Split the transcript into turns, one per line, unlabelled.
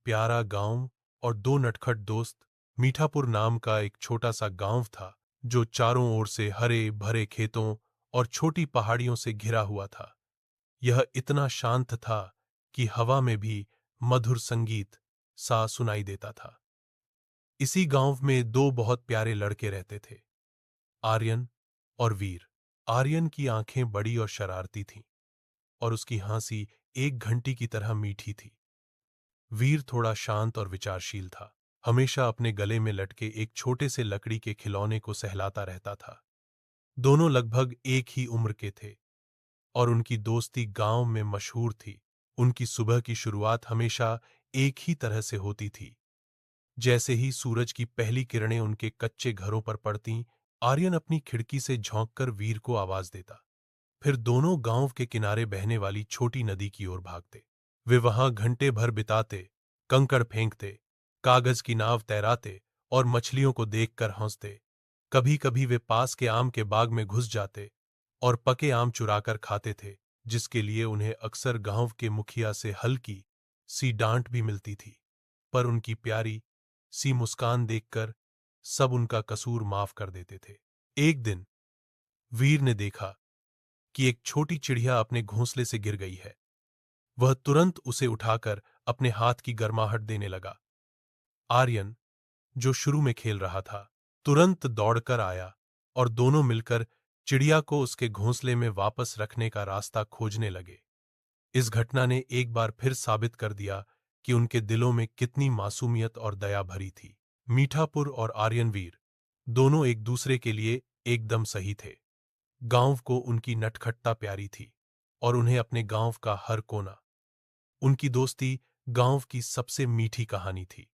प्यारा गांव और दो नटखट दोस्त। मीठापुर नाम का एक छोटा सा गांव था जो चारों ओर से हरे भरे खेतों और छोटी पहाड़ियों से घिरा हुआ था। यह इतना शांत था कि हवा में भी मधुर संगीत सा सुनाई देता था। इसी गांव में दो बहुत प्यारे लड़के रहते थे, आर्यन और वीर। आर्यन की आंखें बड़ी और शरारती थीं और उसकी हंसी एक घंटी की तरह मीठी थी। वीर थोड़ा शांत और विचारशील था, हमेशा अपने गले में लटके एक छोटे से लकड़ी के खिलौने को सहलाता रहता था। दोनों लगभग एक ही उम्र के थे और उनकी दोस्ती गांव में मशहूर थी। उनकी सुबह की शुरुआत हमेशा एक ही तरह से होती थी। जैसे ही सूरज की पहली किरणें उनके कच्चे घरों पर पड़तीं, आर्यन अपनी खिड़की से झांककर वीर को आवाज देता। फिर दोनों गांव के किनारे बहने वाली छोटी नदी की ओर भागते। वे वहां घंटे भर बिताते, कंकड़ फेंकते, कागज की नाव तैराते और मछलियों को देखकर हंसते। कभी कभी वे पास के आम के बाग में घुस जाते और पके आम चुराकर खाते थे, जिसके लिए उन्हें अक्सर गांव के मुखिया से हल्की सी डांट भी मिलती थी। पर उनकी प्यारी सी मुस्कान देखकर सब उनका कसूर माफ कर देते थे। एक दिन वीर ने देखा कि एक छोटी चिड़िया अपने घोंसले से गिर गई है। वह तुरंत उसे उठाकर अपने हाथ की गर्माहट देने लगा। आर्यन, जो शुरू में खेल रहा था, तुरंत दौड़कर आया और दोनों मिलकर चिड़िया को उसके घोंसले में वापस रखने का रास्ता खोजने लगे। इस घटना ने एक बार फिर साबित कर दिया कि उनके दिलों में कितनी मासूमियत और दया भरी थी। मीठापुर और आर्यनवीर दोनों एक दूसरे के लिए एकदम सही थे। गांव को उनकी नटखटता प्यारी थी और उन्हें अपने गांव का हर कोना। उनकी दोस्ती गांव की सबसे मीठी कहानी थी।